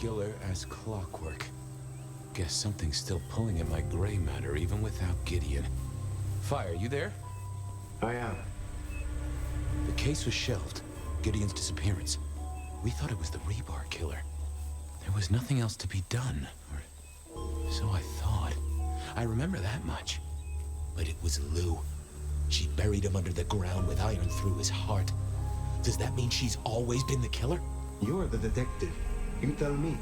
regular as clockwork. Guess something's still pulling at my gray matter even without Gideon. Phyre, you there? I am. The case was shelved. Gideon's disappearance. We thought it was the rebar killer. There was nothing else to be done, or so I thought. I remember that much. But it was Lou. She buried him under the ground with iron through his heart. Does that mean she's always been the killer? You're the detective. You tell me.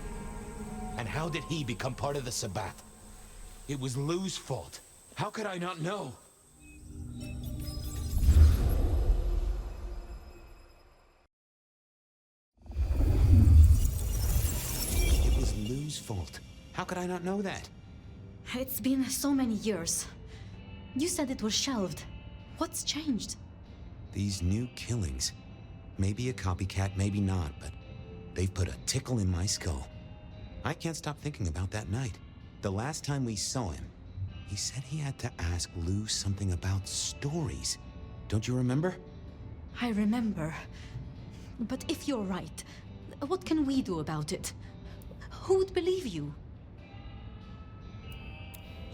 And how did he become part of the Sabbath? It was Lou's fault. How could I not know? It was Lou's fault. How could I not know that? It's been so many years. You said it was shelved. What's changed? These new killings. Maybe a copycat, maybe not, but they've put a tickle in my skull. I can't stop thinking about that night. The last time we saw him, he said he had to ask Lou something about stories. Don't you remember? I remember. But if you're right, what can we do about it? Who would believe you?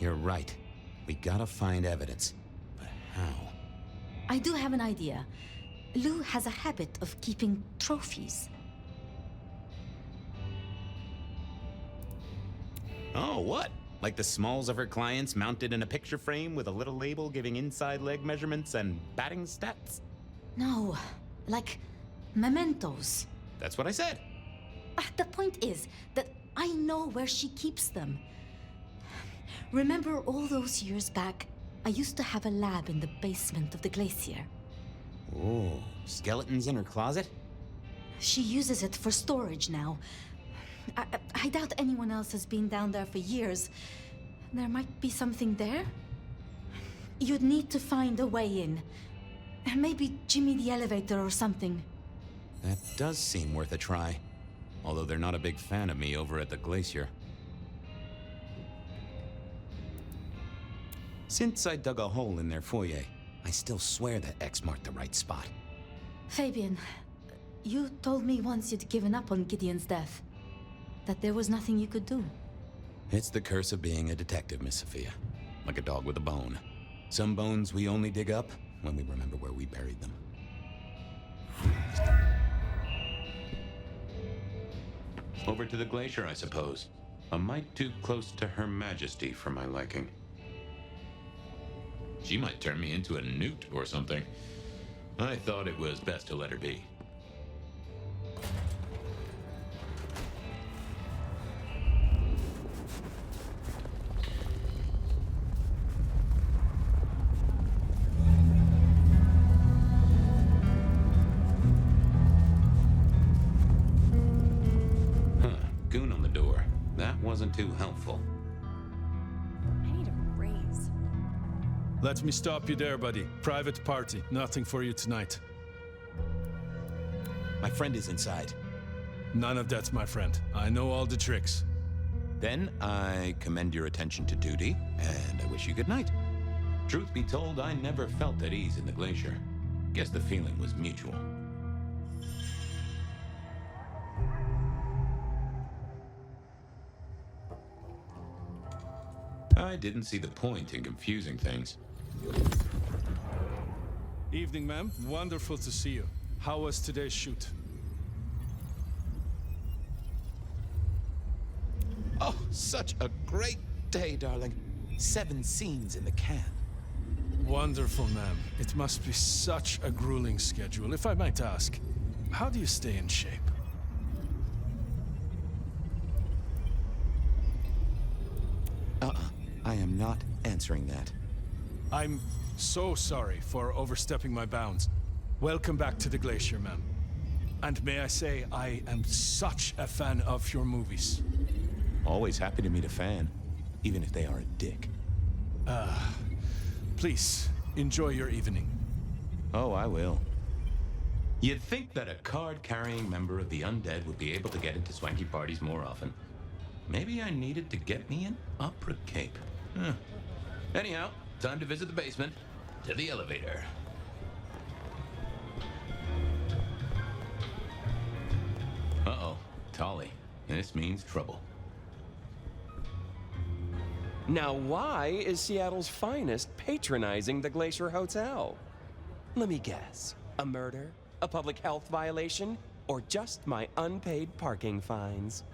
You're right. We gotta find evidence. But how? I do have an idea. Lou has a habit of keeping trophies. Oh, what? Like the smalls of her clients mounted in a picture frame with a little label giving inside leg measurements and batting stats? No, like mementos. That's what I said. The point is that I know where she keeps them. Remember all those years back, I used to have a lab in the basement of the glacier. Oh, skeletons in her closet? She uses it for storage now. I doubt anyone else has been down there for years. There might be something there. You'd need to find a way in. Maybe Jimmy the elevator or something. That does seem worth a try. Although they're not a big fan of me over at the glacier. Since I dug a hole in their foyer, I still swear that X marked the right spot. Fabian, you told me once you'd given up on Gideon's death. That there was nothing you could do. It's the curse of being a detective, Miss Sophia. Like a dog with a bone. Some bones we only dig up when we remember where we buried them. Over to the glacier, I suppose. A mite too close to Her Majesty for my liking. She might turn me into a newt or something. I thought it was best to let her be. Goon on the door. That wasn't too helpful. I need a raise. Let me stop you there, buddy. Private party. Nothing for you tonight. My friend is inside. None of that, my friend. I know all the tricks. Then I commend your attention to duty, and I wish you good night. Truth be told, I never felt at ease in the glacier. Guess the feeling was mutual. I didn't see the point in confusing things. Evening, ma'am. Wonderful to see you. How was today's shoot? Oh, such a great day, darling. 7 scenes in the can. Wonderful, ma'am. It must be such a grueling schedule. If I might ask, how do you stay in shape? I am not answering that. I'm so sorry for overstepping my bounds. Welcome back to the glacier, ma'am. And may I say, I am such a fan of your movies. Always happy to meet a fan, even if they are a dick. Please, enjoy your evening. Oh, I will. You'd think that a card-carrying member of the undead would be able to get into swanky parties more often. Maybe I needed to get me an opera cape. Anyhow, time to visit the basement. To the elevator. Uh-oh, Tolly. This means trouble. Now, why is Seattle's finest patronizing the Glacier Hotel? Let me guess. A murder? A public health violation? Or just my unpaid parking fines?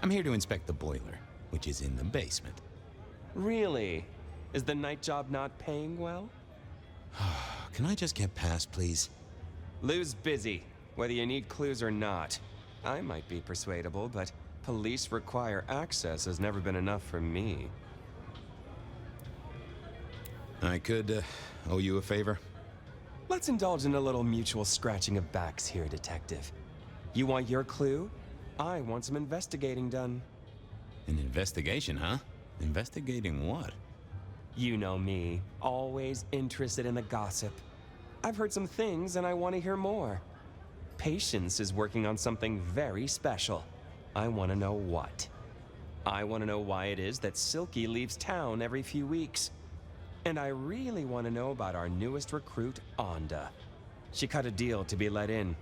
I'm here to inspect the boiler, which is in the basement. Really? Is the night job not paying well? Can I just get past, please? Lou's busy, whether you need clues or not. I might be persuadable, but police require access has never been enough for me. I could owe you a favor. Let's indulge in a little mutual scratching of backs here, Detective. You want your clue? I want some investigating done. An investigation, huh? Investigating what? You know me, always interested in the gossip. I've heard some things and I want to hear more. Patience is working on something very special. I want to know what. I want to know why it is that Silky leaves town every few weeks. And I really want to know about our newest recruit, Onda. She cut a deal to be let in.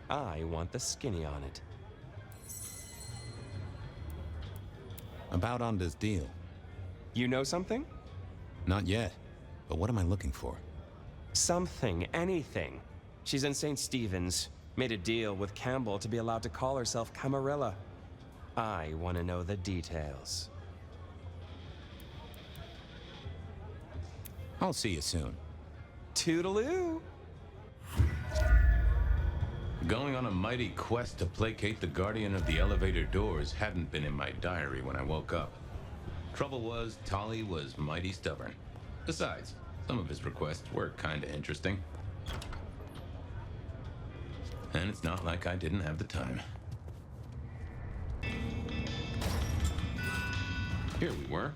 I want the skinny on it. About Onda's deal. You know something? Not yet. But what am I looking for? Something, anything. She's in St. Stephen's. Made a deal with Campbell to be allowed to call herself Camarilla. I want to know the details. I'll see you soon. Toodaloo! Going on a mighty quest to placate the guardian of the elevator doors hadn't been in my diary when I woke up. Trouble was, Tolly was mighty stubborn. Besides, some of his requests were kinda interesting. And it's not like I didn't have the time. Here we were.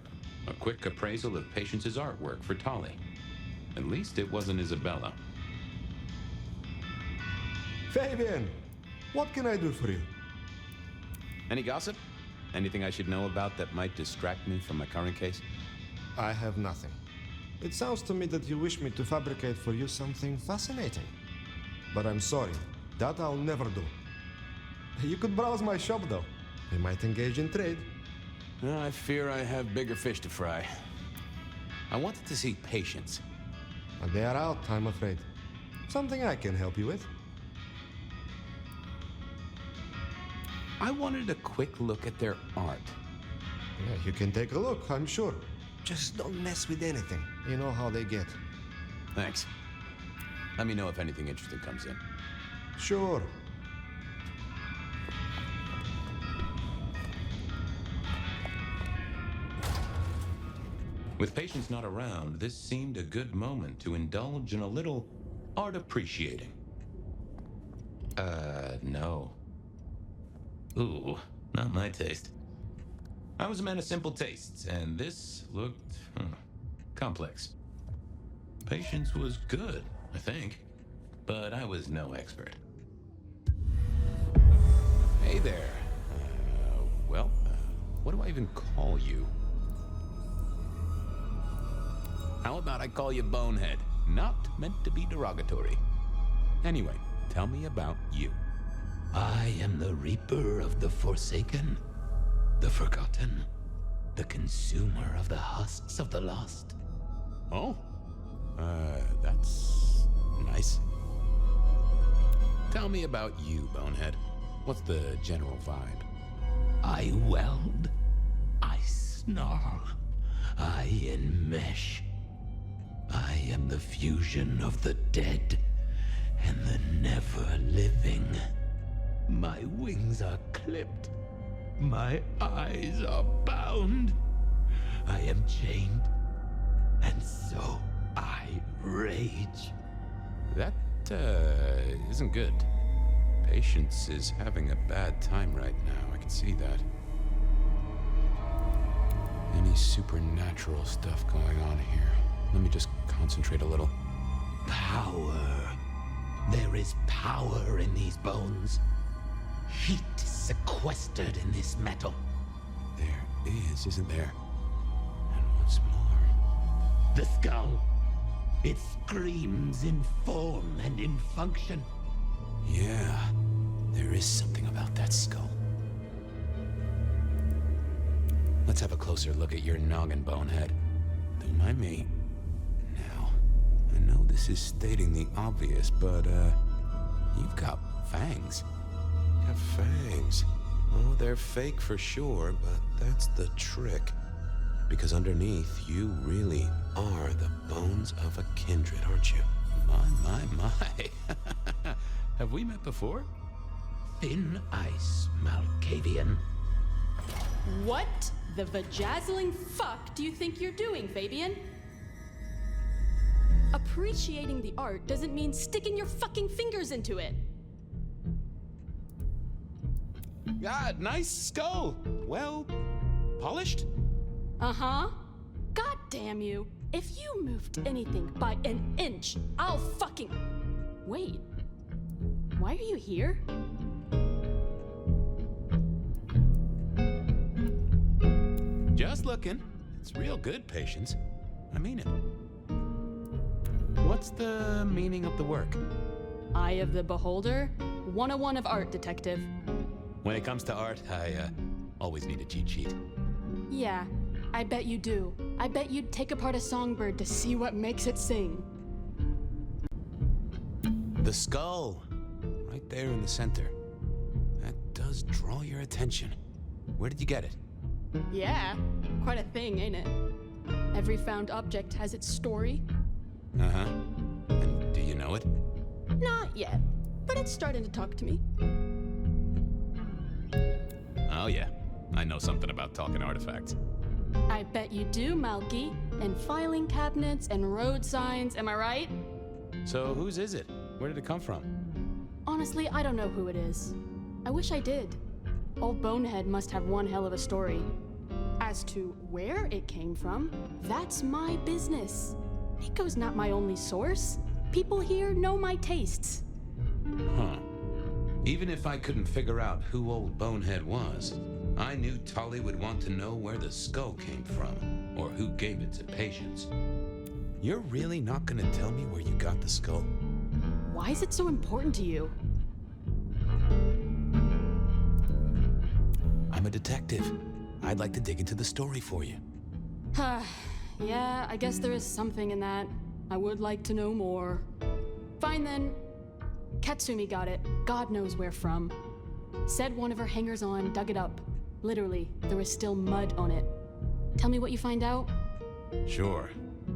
A quick appraisal of Patience's artwork for Tolly. At least it wasn't Isabella. Fabian, what can I do for you? Any gossip? Anything I should know about that might distract me from my current case? I have nothing. It sounds to me that you wish me to fabricate for you something fascinating. But I'm sorry, that I'll never do. You could browse my shop though. We might engage in trade. I fear I have bigger fish to fry. I wanted to see Patience. But they are out, I'm afraid. Something I can help you with. I wanted a quick look at their art. Yeah, you can take a look, I'm sure. Just don't mess with anything. You know how they get. Thanks. Let me know if anything interesting comes in. Sure. With Patience not around, this seemed a good moment to indulge in a little art appreciating. No. Ooh, not my taste. I was a man of simple tastes, and this looked complex. Patience was good, I think, but I was no expert. Hey there. What do I even call you? How about I call you Bonehead? Not meant to be derogatory. Anyway, tell me about you. I am the Reaper of the Forsaken, the Forgotten, the consumer of the husks of the lost. Oh? That's nice. Tell me about you, Bonehead. What's the general vibe? I weld, I snarl, I enmesh. I am the fusion of the dead and the never-living. My wings are clipped. My eyes are bound. I am chained. And so I rage. That, isn't good. Patience is having a bad time right now. I can see that. Any supernatural stuff going on here? Let me just concentrate a little. Power. There is power in these bones. Heat is sequestered in this metal. There is, isn't there? And what's more? The skull. It screams in form and in function. Yeah, there is something about that skull. Let's have a closer look at your noggin, Bonehead. Don't mind me. Now, I know this is stating the obvious, but, you've got fangs. You have fangs. Oh, they're fake for sure, but that's the trick. Because underneath, you really are the bones of a kindred, aren't you? My. Have we met before? Thin ice, Malkavian. What the vajazzling fuck do you think you're doing, Fabian? Appreciating the art doesn't mean sticking your fucking fingers into it. Ah, nice skull. Well, polished? Uh-huh. God damn you. If you moved anything by an inch, I'll fucking... Wait. Why are you here? Just looking. It's real good, Patience. I mean it. What's the meaning of the work? Eye of the Beholder? 101 of art, detective. When it comes to art, I always need a cheat sheet. Yeah, I bet you do. I bet you'd take apart a songbird to see what makes it sing. The skull, right there in the center. That does draw your attention. Where did you get it? Yeah, quite a thing, ain't it? Every found object has its story. Uh-huh. And do you know it? Not yet, but it's starting to talk to me. Oh yeah, I know something about talking artifacts. I bet you do, Malky. And filing cabinets and road signs, am I right? So whose is it? Where did it come from? Honestly, I don't know who it is. I wish I did. Old Bonehead must have one hell of a story. As to where it came from, that's my business. Nico's not my only source. People here know my tastes. Huh. Even if I couldn't figure out who old Bonehead was, I knew Tolly would want to know where the skull came from, or who gave it to Patience. You're really not gonna tell me where you got the skull? Why is it so important to you? I'm a detective. I'd like to dig into the story for you. Yeah, I guess there is something in that. I would like to know more. Fine then. Katsumi got it. God knows where from. Said one of her hangers-on dug it up. Literally, there was still mud on it. Tell me what you find out. Sure.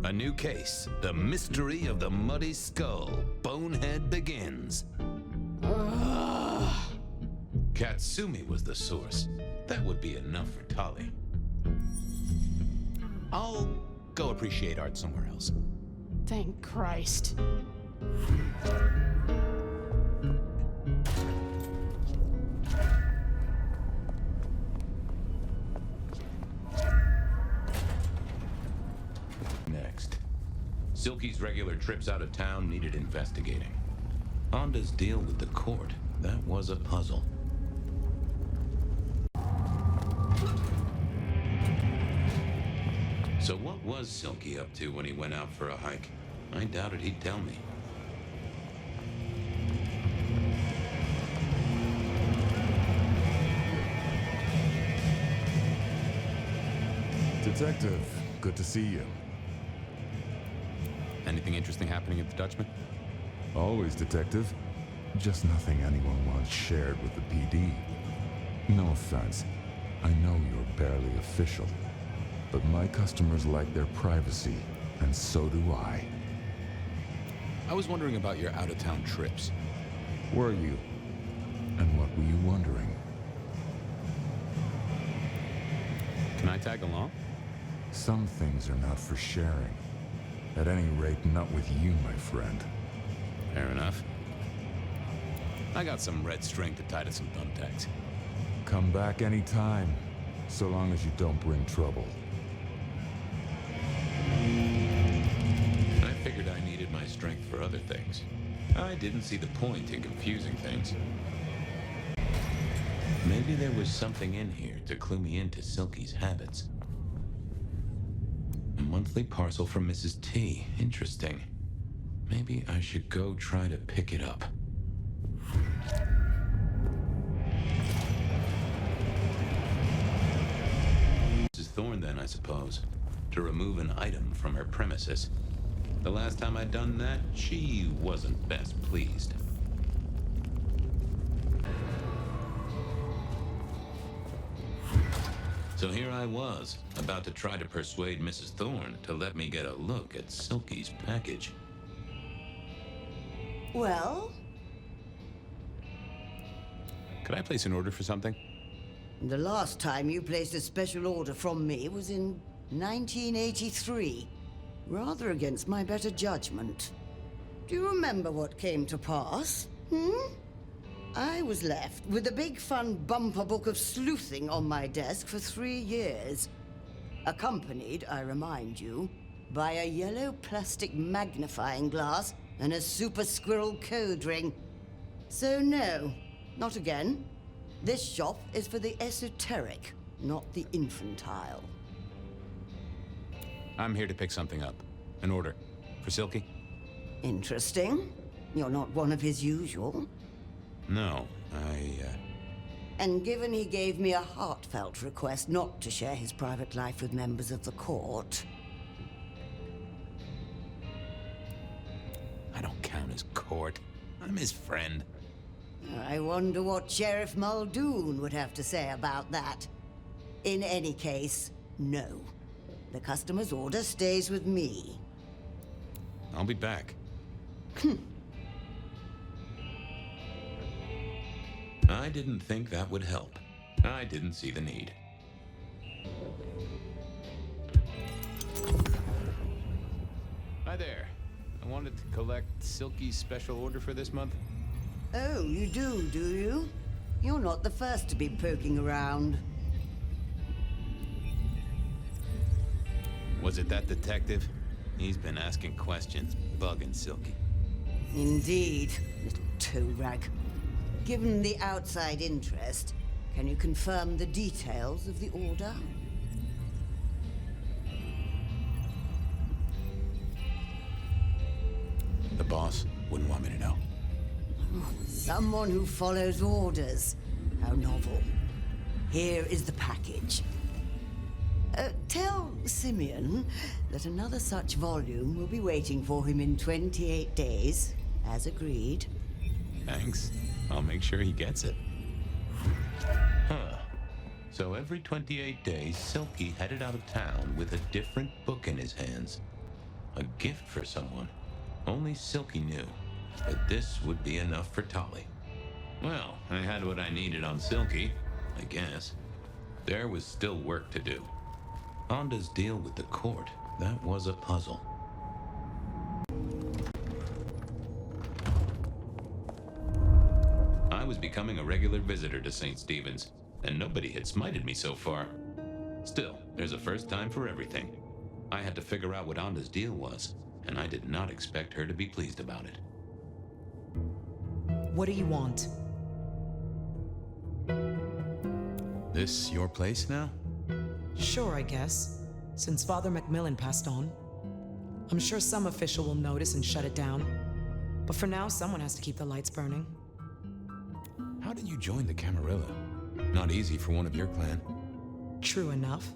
A new case. The mystery of the muddy skull. Bonehead begins. Katsumi was the source. That would be enough for Tolly. I'll go appreciate art somewhere else. Thank Christ. Next. Silky's regular trips out of town needed investigating. Honda's deal with the court, that was a puzzle. So what was Silky up to when he went out for a hike? I doubted he'd tell me. Detective, good to see you. Anything interesting happening at the Dutchman? Always, Detective. Just nothing anyone wants shared with the PD. No offense. I know you're barely official. But my customers like their privacy, and so do I. I was wondering about your out-of-town trips. Were you? And what were you wondering? Can I tag along? Some things are not for sharing. At any rate, not with you, my friend. Fair enough. I got some red string to tie to some thumbtacks. Come back anytime, so long as you don't bring trouble. I figured I needed my strength for other things. I didn't see the point in confusing things. Maybe there was something in here to clue me into Silky's habits. A monthly parcel from Mrs. T. Interesting. Maybe I should go try to pick it up. Mrs. Thorne, then, I suppose, to remove an item from her premises. The last time I'd done that, she wasn't best pleased. So here I was, about to try to persuade Mrs. Thorne to let me get a look at Silky's package. Well, Could I place an order for something? the last time you placed a special order from me was in 1983. Rather against my better judgment. Do you remember what came to pass? I was left with a big fun bumper book of sleuthing on my desk for 3 years. Accompanied, I remind you, by a yellow plastic magnifying glass and a super squirrel code ring. So no, not again. This shop is for the esoteric, not the infantile. I'm here to pick something up. An order. For Silky? Interesting. You're not one of his usual. No, And given he gave me a heartfelt request not to share his private life with members of the court, I don't count as court. I'm his friend. I wonder what Sheriff Muldoon would have to say about that. In any case, no. The customer's order stays with me. I'll be back. I didn't think that would help. I didn't see the need. Hi there. I wanted to collect Silky's special order for this month. Oh, you do you? You're not the first to be poking around. Was it that detective? He's been asking questions, bugging Silky. Indeed, little toe rag. Given the outside interest, can you confirm the details of the order? The boss wouldn't want me to know. Someone who follows orders. How novel. Here is the package. Tell Simeon that another such volume will be waiting for him in 28 days, as agreed. Thanks. I'll make sure he gets it. Huh. So every 28 days, Silky headed out of town with a different book in his hands. A gift for someone. Only Silky knew that this would be enough for Tolly. Well, I had what I needed on Silky, I guess. There was still work to do. Honda's deal with the court, that was a puzzle. I was becoming a regular visitor to St. Stephen's, and nobody had smited me so far. Still, there's a first time for everything. I had to figure out what Honda's deal was, and I did not expect her to be pleased about it. What do you want? This your place now? Sure, I guess. Since Father Macmillan passed on. I'm sure some official will notice and shut it down. But for now, someone has to keep the lights burning. How did you join the Camarilla? Not easy for one of your clan. True enough.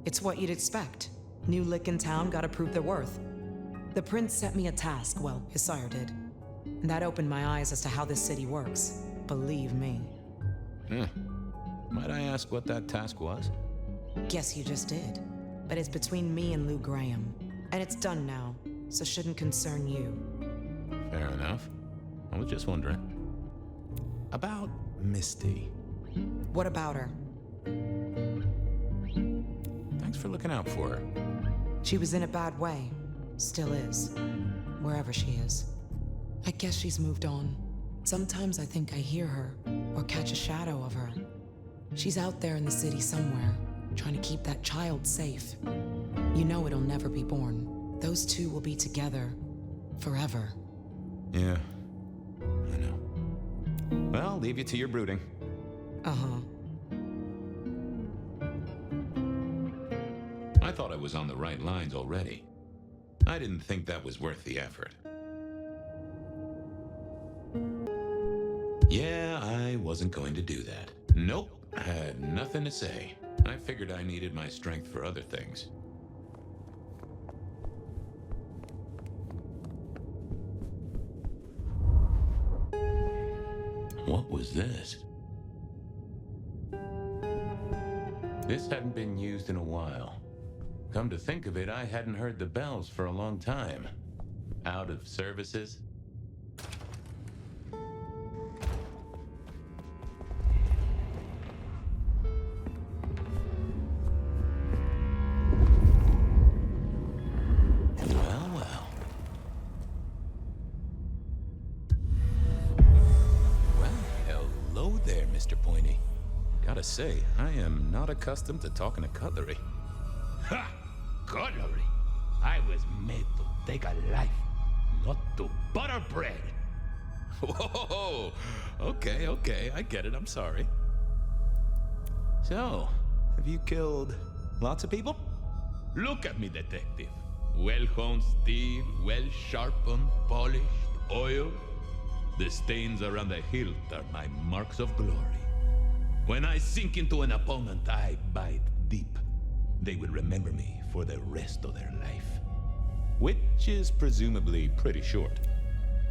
It's what you'd expect. New lick in town gotta prove their worth. The prince set me a task, well, his sire did. And that opened my eyes as to how this city works. Believe me. Might I ask what that task was? Guess you just did. But it's between me and Lou Graham. And it's done now, so shouldn't concern you. Fair enough. I was just wondering. About Misty. What about her? Thanks for looking out for her. She was in a bad way. Still is. Wherever she is. I guess she's moved on. Sometimes I think I hear her, or catch a shadow of her. She's out there in the city somewhere, trying to keep that child safe. You know it'll never be born. Those two will be together. Forever. Yeah, I know. Well, I'll leave you to your brooding. Uh-huh. I thought I was on the right lines already. I didn't think that was worth the effort. Yeah, I wasn't going to do that. Nope, I had nothing to say. I figured I needed my strength for other things. What was this? This hadn't been used in a while. Come to think of it, I hadn't heard the bells for a long time. Out of services? Well, well. Well, hello there, Mr. Pointy. Gotta say, I am not accustomed to talking to cutlery. Ha! Cutlery? I was made to take a life, not to butter bread. Whoa! Okay, I get it, I'm sorry. So, have you killed lots of people? Look at me, detective. Well-honed steel, well-sharpened, polished, oiled. The stains around the hilt are my marks of glory. When I sink into an opponent, I bite deep. They will remember me for the rest of their life. Which is presumably pretty short.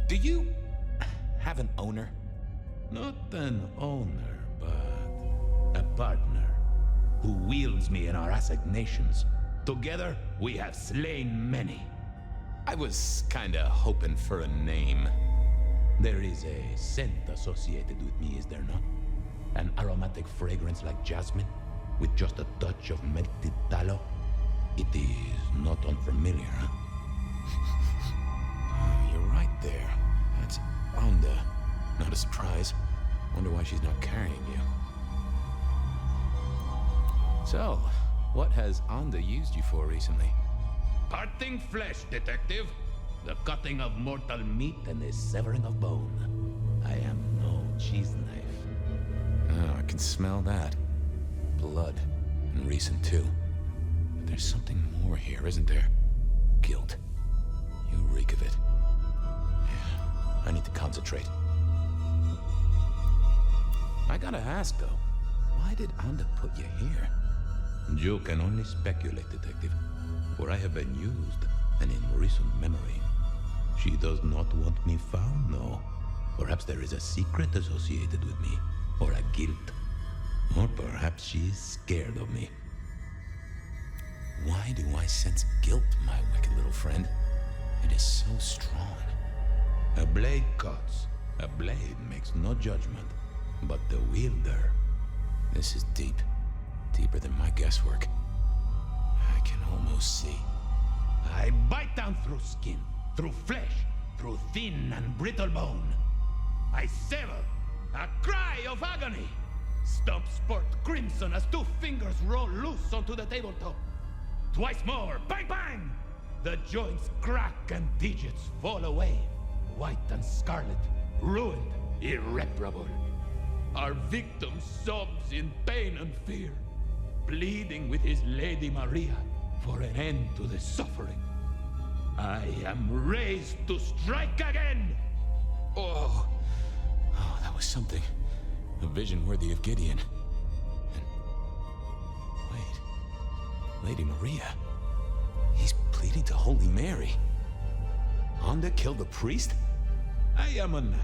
Do you have an owner? Not an owner, but a partner who wields me in our assignations. Together, we have slain many. I was kinda hoping for a name. There is a scent associated with me, is there not? An aromatic fragrance like jasmine, with just a touch of melted tallow. It is not unfamiliar, huh? You're right there. That's Onda. Not a surprise. Wonder why she's not carrying you. So, what has Onda used you for recently? Parting flesh, detective. The cutting of mortal meat and the severing of bone. I am no cheese knife. Oh, I can smell that. Blood. And recent, too. But there's something more here, isn't there? Guilt. You reek of it. Yeah, I need to concentrate. I gotta ask, though. Why did Onda put you here? You can only speculate, detective. For I have been used, and in recent memory. She does not want me found, no. Perhaps there is a secret associated with me. Or a guilt. Or perhaps she is scared of me. Why do I sense guilt, my wicked little friend? It is so strong. A blade cuts. A blade makes no judgment. But the wielder... This is deep. Deeper than my guesswork. I can almost see. I bite down through skin, through flesh, through thin and brittle bone. I sever, a cry of agony. Stumps spurt crimson as 2 fingers roll loose onto the tabletop. Twice more, bang bang! The joints crack and digits fall away. White and scarlet, ruined, irreparable. Our victim sobs in pain and fear, pleading with his Lady Maria for an end to the suffering. I am raised to strike again! Oh, that was something. A vision worthy of Gideon. And... wait. Lady Maria. He's pleading to Holy Mary. Onda killed the priest? I am a knife.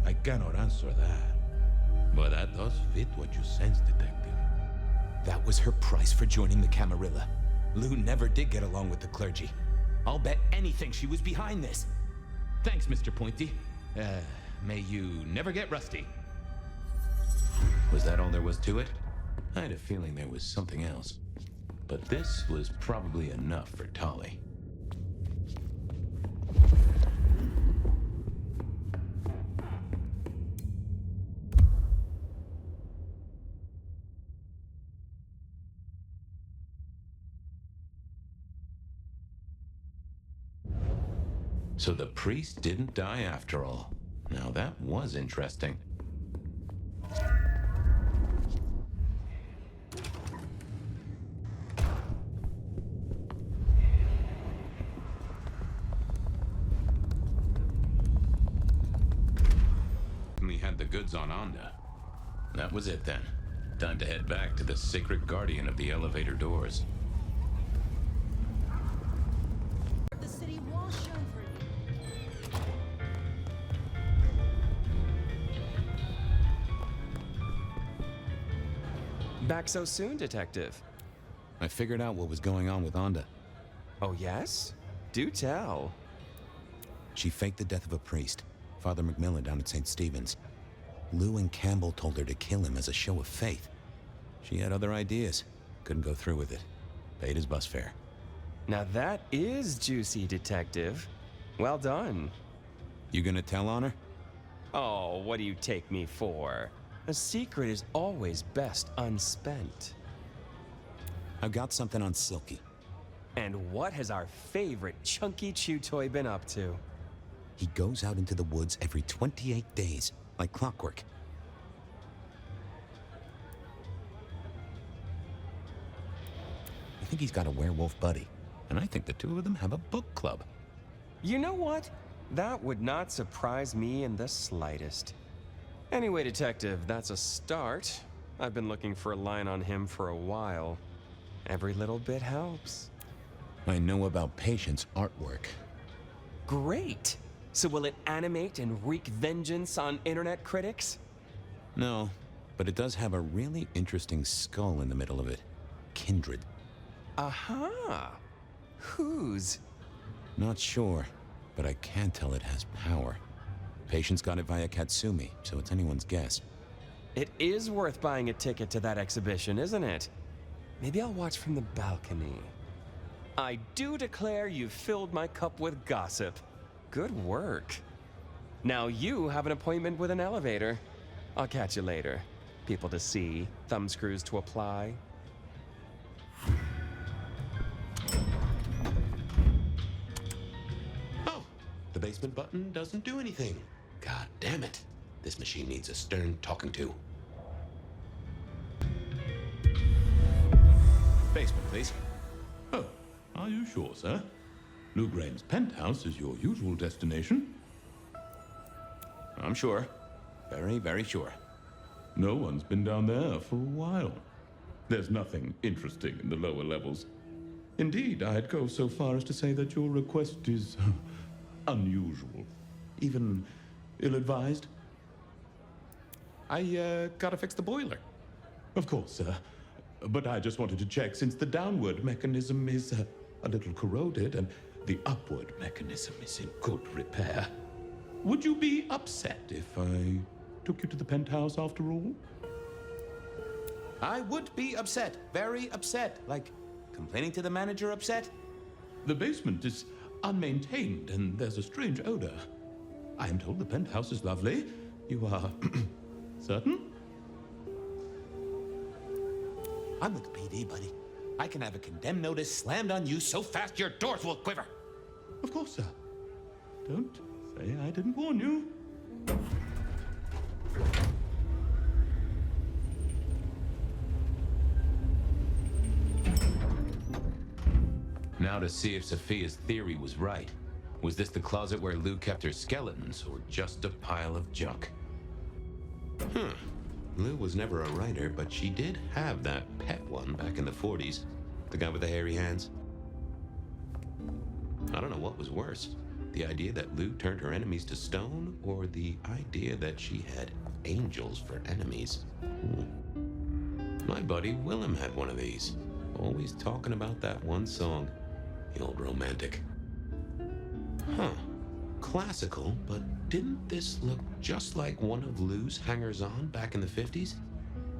I cannot answer that. But that does fit what you sense, detective. That was her price for joining the Camarilla. Lou never did get along with the clergy. I'll bet anything she was behind this. Thanks, Mr. Pointy. May you never get rusty. Was that all there was to it? I had a feeling there was something else. But this was probably enough for Tolly. So the priest didn't die after all. Now that was interesting. We had the goods on Onda. That was it then. Time to head back to the sacred guardian of the elevator doors. The city was shown for you. Back so soon, Detective? I figured out what was going on with Onda. Oh, yes? Do tell. She faked the death of a priest, Father Macmillan down at St. Stephen's. Lou and Campbell told her to kill him as a show of faith. She had other ideas. Couldn't go through with it. Paid his bus fare. Now that is juicy, Detective. Well done. You gonna tell on her? Oh, what do you take me for? A secret is always best unspent. I've got something on Silky. And what has our favorite chunky chew toy been up to? He goes out into the woods every 28 days, like clockwork. I think he's got a werewolf buddy, and I think the two of them have a book club. You know what? That would not surprise me in the slightest. Anyway, Detective, that's a start. I've been looking for a line on him for a while. Every little bit helps. I know about Patience artwork. Great! So will it animate and wreak vengeance on internet critics? No, but it does have a really interesting skull in the middle of it. Kindred. Aha! Whose? Not sure, but I can tell it has power. Patience got it via Katsumi, so it's anyone's guess. It is worth buying a ticket to that exhibition, isn't it? Maybe I'll watch from the balcony. I do declare you've filled my cup with gossip. Good work. Now you have an appointment with an elevator. I'll catch you later. People to see, thumbscrews to apply. Oh, the basement button doesn't do anything. God damn it. This machine needs a stern talking to. Basement, please. Oh, are you sure, sir? Lou Graham's penthouse is your usual destination? I'm sure. Very, very sure. No one's been down there for a while. There's nothing interesting in the lower levels. Indeed, I'd go so far as to say that your request is unusual. Even ill-advised. I gotta fix the boiler. Of course, sir. But I just wanted to check since the downward mechanism is a little corroded and the upward mechanism is in good repair. Would you be upset if I took you to the penthouse after all? I would be upset. Very upset. Like, complaining to the manager upset? The basement is unmaintained and there's a strange odor. I am told the penthouse is lovely. You are certain? I'm with the PD, buddy. I can have a condemned notice slammed on you so fast your doors will quiver. Of course, sir. Don't say I didn't warn you. Now to see if Sophia's theory was right. Was this the closet where Lou kept her skeletons, or just a pile of junk? Lou was never a writer, but she did have that pet one back in the 40s. The guy with the hairy hands. I don't know what was worse. The idea that Lou turned her enemies to stone, or the idea that she had angels for enemies. My buddy Willem had one of these. Always talking about that one song. The old romantic. Classical, but didn't this look just like one of Lou's hangers-on back in the 50s?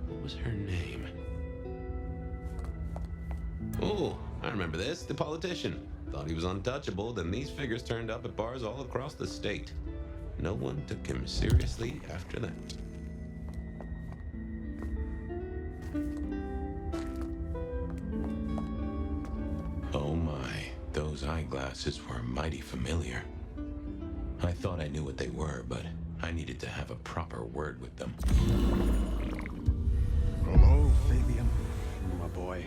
What was her name? Oh, I remember this. The politician. Thought he was untouchable, then these figures turned up at bars all across the state. No one took him seriously after that. Oh my, those eyeglasses were mighty familiar. I thought I knew what they were, but I needed to have a proper word with them. Hello, Fabian. My boy.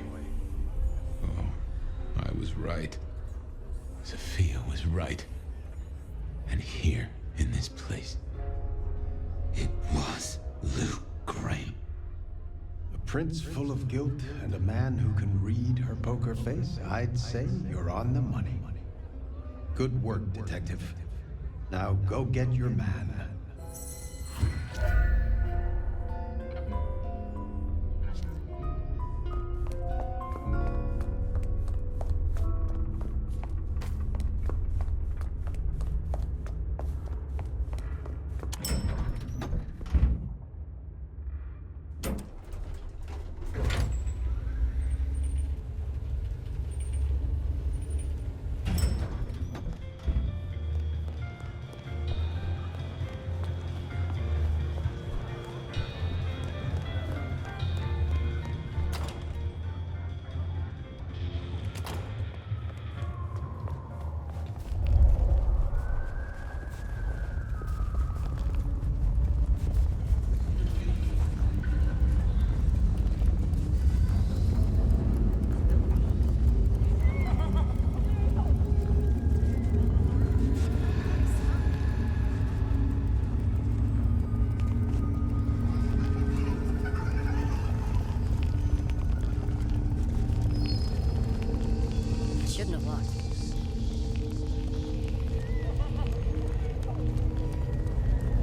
Oh, I was right. Sophia was right. And here, in this place. It was Luke Graham. A prince full of guilt and a man who can read her poker face. I'd say you're on the money. Good work, detective. Now go get your man. Shouldn't have locked.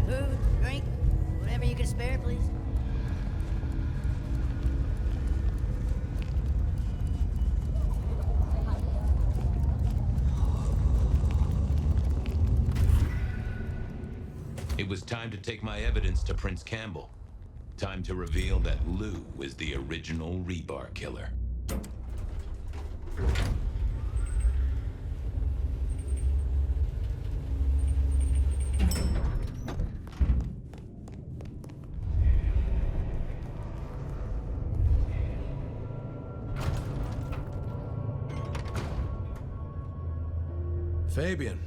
Food, drink, whatever you can spare, please. It was time to take my evidence to Prince Campbell. Time to reveal that Lou was the original rebar killer. Fabian,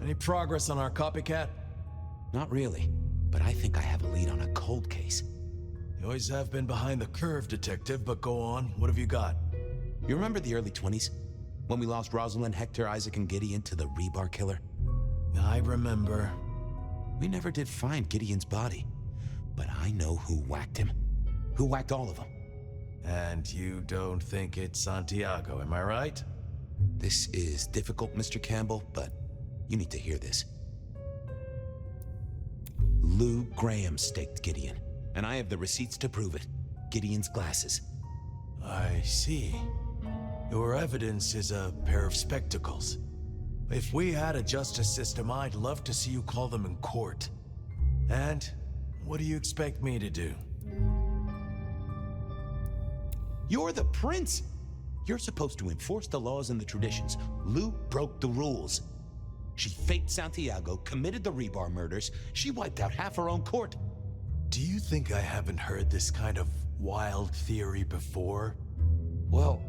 any progress on our copycat? Not really, but I think I have a lead on a cold case. You always have been behind the curve, detective, but go on. What have you got? You remember the early 20s? When we lost Rosalind, Hector, Isaac, and Gideon to the rebar killer? I remember. We never did find Gideon's body, but I know who whacked him. Who whacked all of them. And you don't think it's Santiago, am I right? This is difficult, Mr. Campbell, but you need to hear this. Lou Graham staked Gideon, and I have the receipts to prove it. Gideon's glasses. I see. Your evidence is a pair of spectacles. If we had a justice system, I'd love to see you call them in court. And what do you expect me to do? You're the prince! You're supposed to enforce the laws and the traditions. Lou broke the rules. She faked Santiago, committed the rebar murders. She wiped out half her own court. Do you think I haven't heard this kind of wild theory before? Well,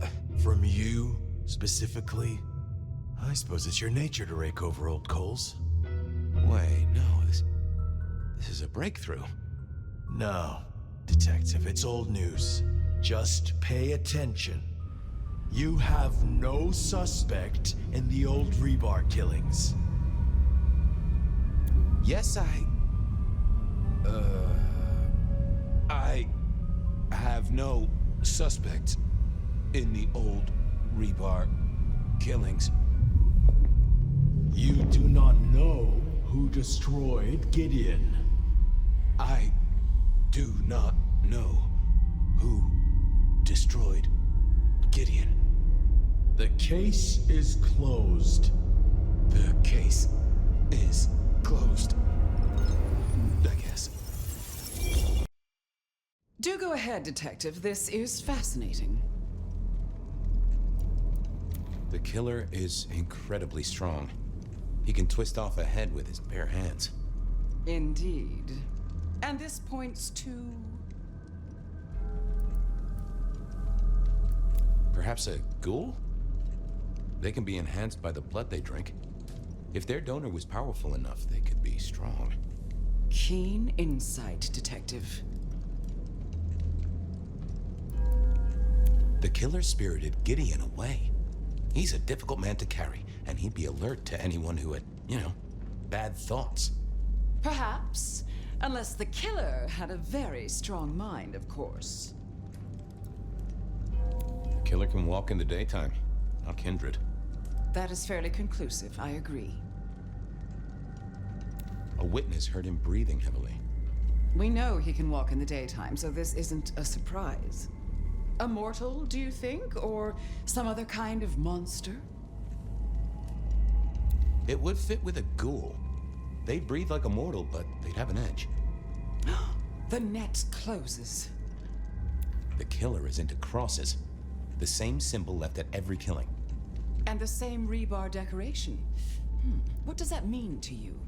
from you, specifically? I suppose it's your nature to rake over old coals. Wait, no, this is a breakthrough. No, detective, it's old news. Just pay attention. You have no suspect in the old rebar killings. Yes, I have no suspect in the old rebar killings. You do not know who destroyed Gideon. I do not know who destroyed Gideon. The case is closed. The case is closed. I guess. Do go ahead, Detective. This is fascinating. The killer is incredibly strong. He can twist off a head with his bare hands. Indeed. And this points to... Perhaps a ghoul? They can be enhanced by the blood they drink. If their donor was powerful enough, they could be strong. Keen insight, Detective. The killer spirited Gideon away. He's a difficult man to carry, and he'd be alert to anyone who had, bad thoughts. Perhaps. Unless the killer had a very strong mind, of course. The killer can walk in the daytime, not Kindred. That is fairly conclusive, I agree. A witness heard him breathing heavily. We know he can walk in the daytime, so this isn't a surprise. A mortal, do you think? Or some other kind of monster? It would fit with a ghoul. They'd breathe like a mortal, but they'd have an edge. The net closes. The killer is into crosses. The same symbol left at every killing. And the same rebar decoration. What does that mean to you?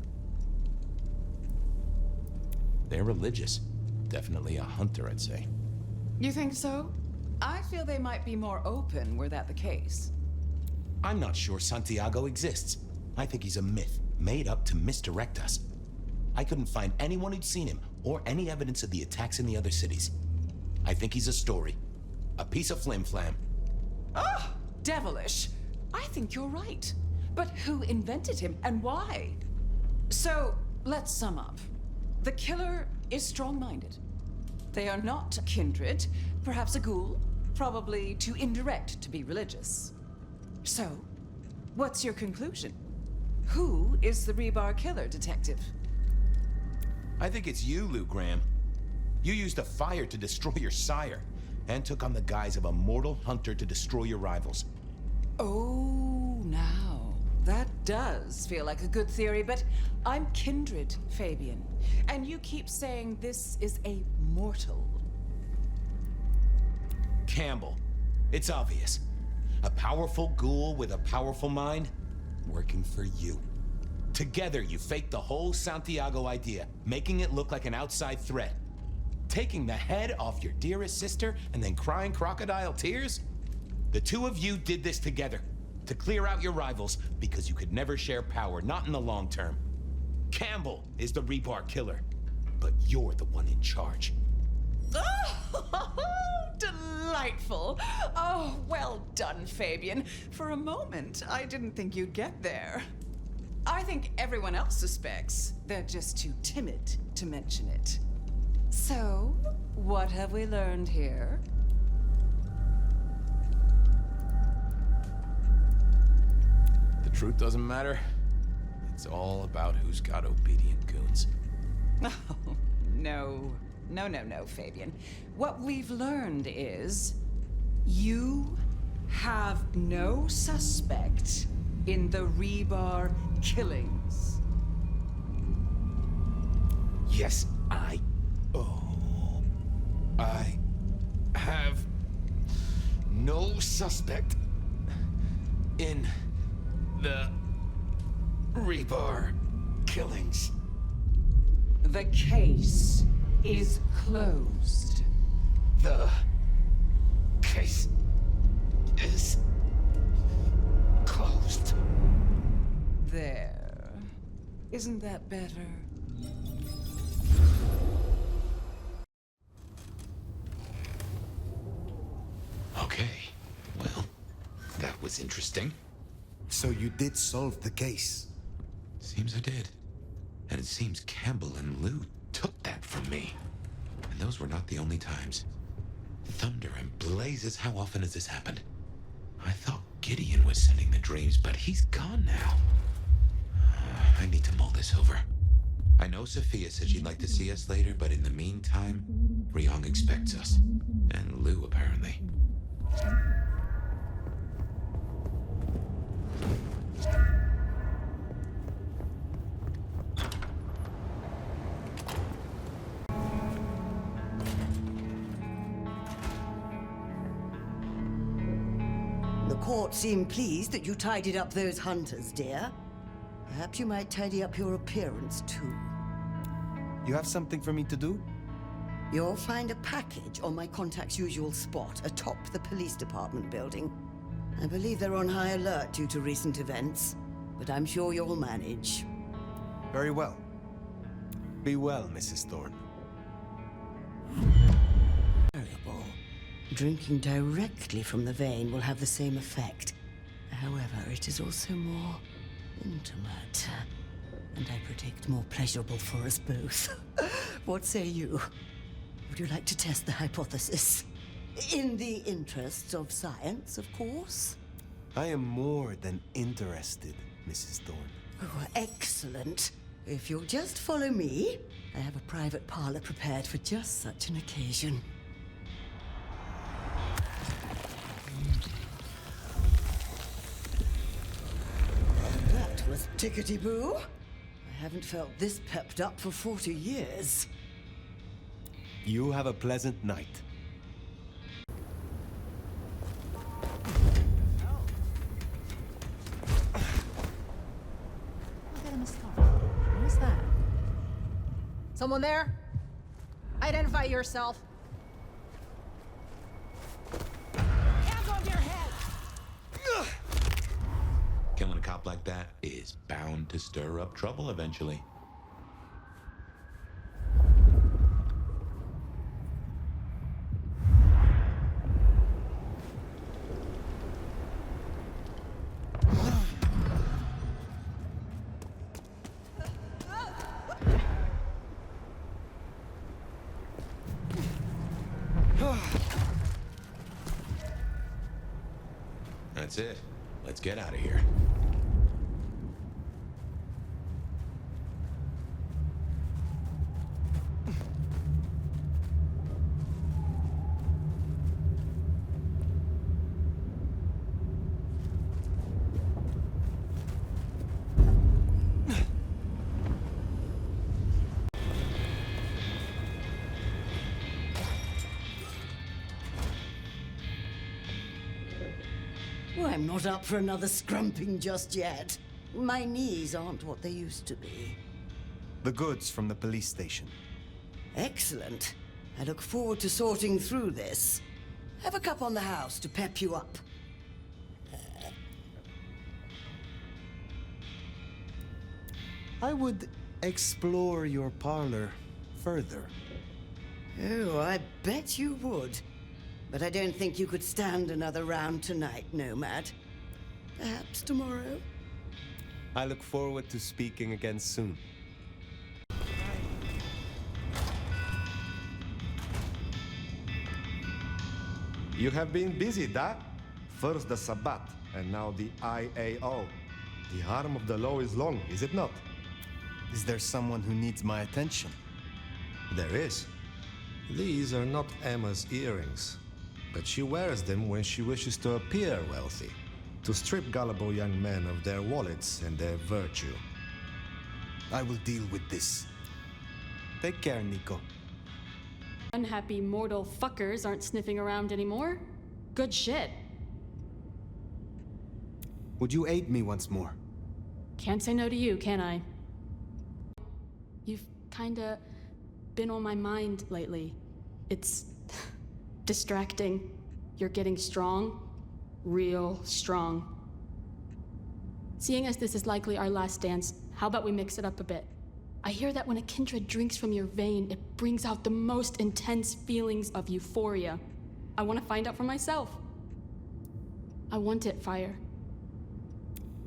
They're religious. Definitely a hunter, I'd say. You think so? I feel they might be more open were that the case. I'm not sure Santiago exists. I think he's a myth, made up to misdirect us. I couldn't find anyone who'd seen him, or any evidence of the attacks in the other cities. I think he's a story. A piece of flim-flam. Oh, devilish. I think you're right. But who invented him, and why? So, let's sum up. The killer is strong-minded. They are not a kindred, perhaps a ghoul, probably too indirect to be religious. So, what's your conclusion? Who is the rebar killer, Detective? I think it's you, Lou Graham. You used a fire to destroy your sire, and took on the guise of a mortal hunter to destroy your rivals. Oh, now. That does feel like a good theory, but I'm kindred, Fabian. And you keep saying this is a mortal. Campbell. It's obvious. A powerful ghoul with a powerful mind, working for you. Together, you faked the whole Santiago idea, making it look like an outside threat. Taking the head off your dearest sister and then crying crocodile tears? The two of you did this together, to clear out your rivals, because you could never share power, not in the long term. Campbell is the rebar killer, but you're the one in charge. Oh, delightful. Oh, well done, Fabian. For a moment, I didn't think you'd get there. I think everyone else suspects. They're just too timid to mention it. So, what have we learned here? The truth doesn't matter. It's all about who's got obedient goons. Oh, no. No, Fabian. What we've learned is you have no suspect in the rebar killings. Yes, I have no suspect in the rebar killings. The case is closed. The case is closed. There. Isn't that better? Okay. Well, that was interesting. So you did solve the case? Seems I did. And it seems Campbell and Lou took that from me. And those were not the only times. Thunder and blazes, how often has this happened? I thought Gideon was sending the dreams, but he's gone now. I need to mull this over. I know Sophia said she'd like to see us later, but in the meantime, Ryong expects us. And Lou, apparently. The court seemed pleased that you tidied up those hunters, dear. Perhaps you might tidy up your appearance, too. You have something for me to do? You'll find a package on my contact's usual spot atop the police department building. I believe they're on high alert due to recent events, but I'm sure you'll manage. Very well. Be well, Mrs. Thorne. Drinking directly from the vein will have the same effect. However, it is also more intimate. and I predict more pleasurable for us both. What say you? Would you like to test the hypothesis? In the interests of science, of course. I am more than interested, Mrs. Thorne. Oh, excellent. If you'll just follow me, I have a private parlor prepared for just such an occasion. That was tickety-boo. I haven't felt this pepped up for 40 years. You have a pleasant night. Who's that? Someone there? Identify yourself. Hands on your head! Killing a cop like that is bound to stir up trouble eventually. That's it. Let's get out of here. Well, I'm not up for another scrumping just yet. My knees aren't what they used to be. The goods from the police station. Excellent. I look forward to sorting through this. Have a cup on the house to pep you up. I would explore your parlor further. Oh, I bet you would. But I don't think you could stand another round tonight, Nomad. Perhaps tomorrow? I look forward to speaking again soon. You have been busy, da? First the Sabbat, and now the IAO. The arm of the law is long, is it not? Is there someone who needs my attention? There is. These are not Emma's earrings, but she wears them when she wishes to appear wealthy, to strip gullible young men of their wallets and their virtue. I will deal with this. Take care, Nico. Unhappy mortal fuckers aren't sniffing around anymore. Good shit. Would you aid me once more? Can't say no to you, can I? You've kinda been on my mind lately. It's distracting. You're getting strong. Real strong. Seeing as this is likely our last dance, how about we mix it up a bit? I hear that when a kindred drinks from your vein, it brings out the most intense feelings of euphoria. I want to find out for myself. I want it, Phyre.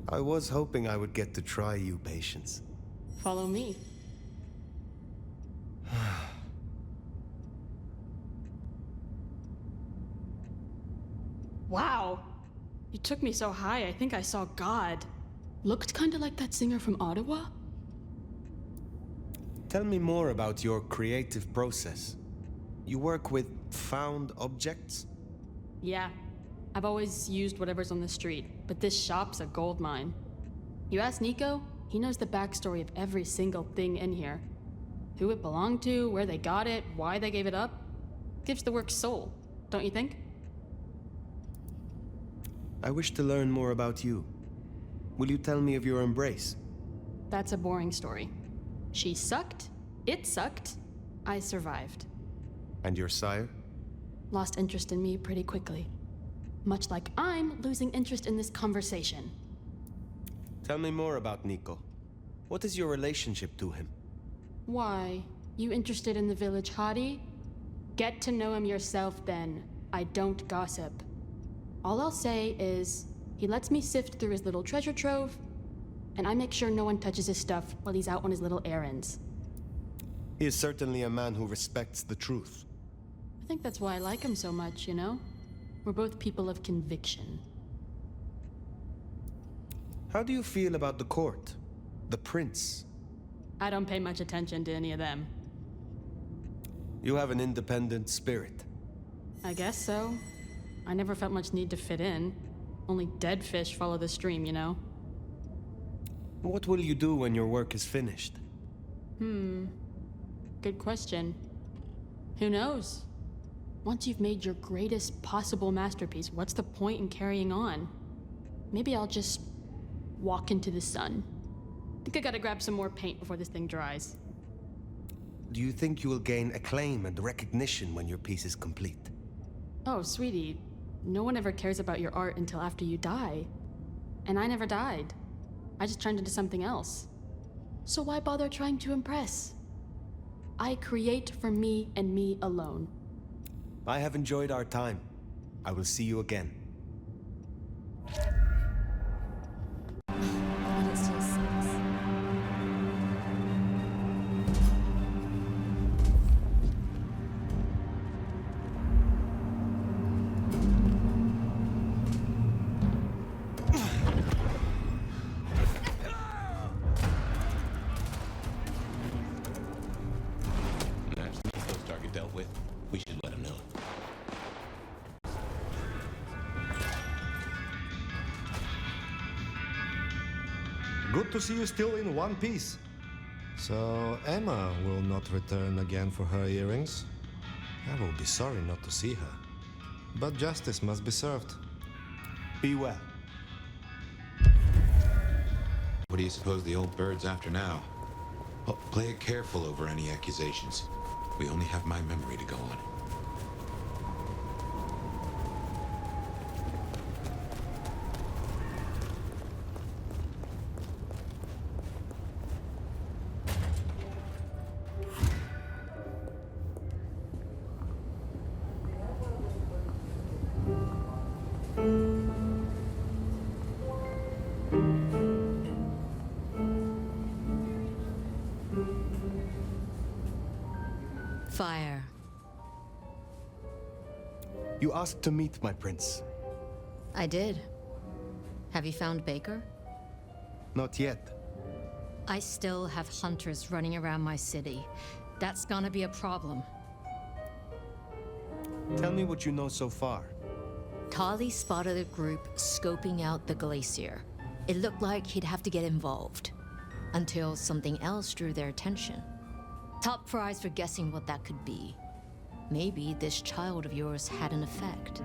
I was hoping I would get to try you, Patience. Follow me. Wow. You took me so high, I think I saw God. Looked kinda like that singer from Ottawa. Tell me more about your creative process. You work with found objects? Yeah. I've always used whatever's on the street, but this shop's a gold mine. You ask Nico, he knows the backstory of every single thing in here. Who it belonged to, where they got it, why they gave it up. Gives the work soul, don't you think? I wish to learn more about you. Will you tell me of your embrace? That's a boring story. She sucked, it sucked, I survived. And your sire? Lost interest in me pretty quickly. Much like I'm losing interest in this conversation. Tell me more about Nico. What is your relationship to him? Why? You interested in the village hottie? Get to know him yourself then. I don't gossip. All I'll say is, he lets me sift through his little treasure trove, and I make sure no one touches his stuff while he's out on his little errands. He is certainly a man who respects the truth. I think that's why I like him so much, you know? We're both people of conviction. How do you feel about the court? The prince? I don't pay much attention to any of them. You have an independent spirit. I guess so. I never felt much need to fit in. Only dead fish follow the stream, you know? What will you do when your work is finished? Good question. Who knows? Once you've made your greatest possible masterpiece, what's the point in carrying on? Maybe I'll just walk into the sun. Think I gotta grab some more paint before this thing dries. Do you think you will gain acclaim and recognition when your piece is complete? Oh, sweetie, no one ever cares about your art until after you die. And I never died. I just turned into something else. So why bother trying to impress? I create for me and me alone. I have enjoyed our time. I will see you again. But it still sucks. That's Nico's target dealt with. We should let him know. Good to see you still in one piece. So Emma will not return again for her earrings. I will be sorry not to see her. But justice must be served. Be well. What do you suppose the old bird's after now? Well, play it careful over any accusations. We only have my memory to go on. Phyre. You asked to meet my prince. I did. Have you found Baker? Not yet. I still have hunters running around my city. That's gonna be a problem. Tell me what you know so far. Tali spotted a group scoping out the glacier. It looked like he'd have to get involved. Until something else drew their attention. Top prize for guessing what that could be. Maybe this child of yours had an effect.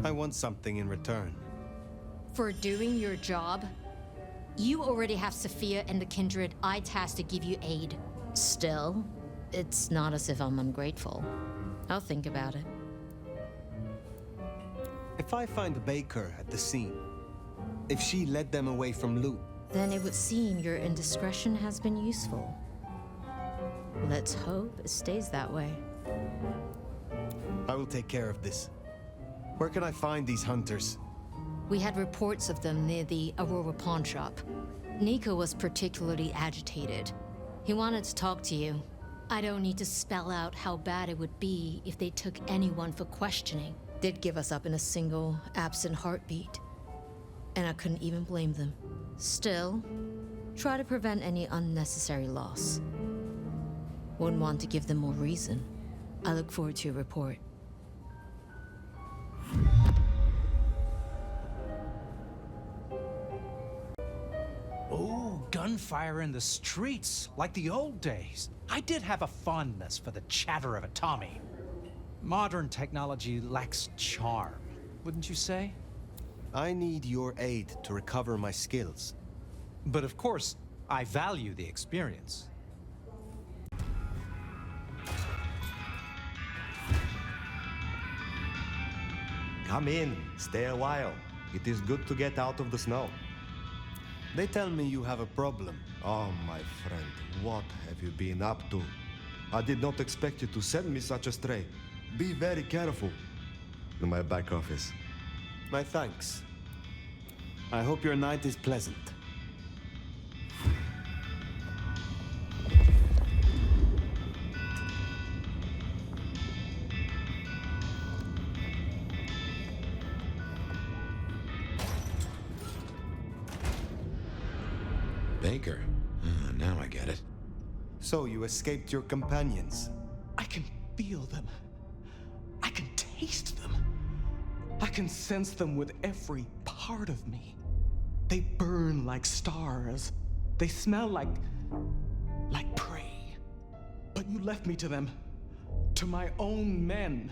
I want something in return. For doing your job? You already have Sophia and the kindred I tasked to give you aid. Still, it's not as if I'm ungrateful. I'll think about it. If I find Baker at the scene, if she led them away from loot, Then it would seem your indiscretion has been useful. Let's hope it stays that way. I will take care of this. Where can I find these hunters? We had reports of them near the Aurora pawn shop. Nico was particularly agitated. He wanted to talk to you. I don't need to spell out how bad it would be if they took anyone for questioning. They'd give us up in a single, absent heartbeat. And I couldn't even blame them. Still, try to prevent any unnecessary loss. Wouldn't want to give them more reason. I look forward to your report. Oh, gunfire in the streets, like the old days. I did have a fondness for the chatter of a Tommy. Modern technology lacks charm, wouldn't you say? I need your aid to recover my skills. But of course, I value the experience. Come in, stay a while. It is good to get out of the snow. They tell me you have a problem. Oh, my friend, what have you been up to? I did not expect you to send me such a stray. Be very careful. In my back office. My thanks. I hope your night is pleasant. Baker. Now I get it. So you escaped your companions? I can feel them. I can taste them. I can sense them with every part of me. They burn like stars. They smell like prey. But you left me to them. To my own men.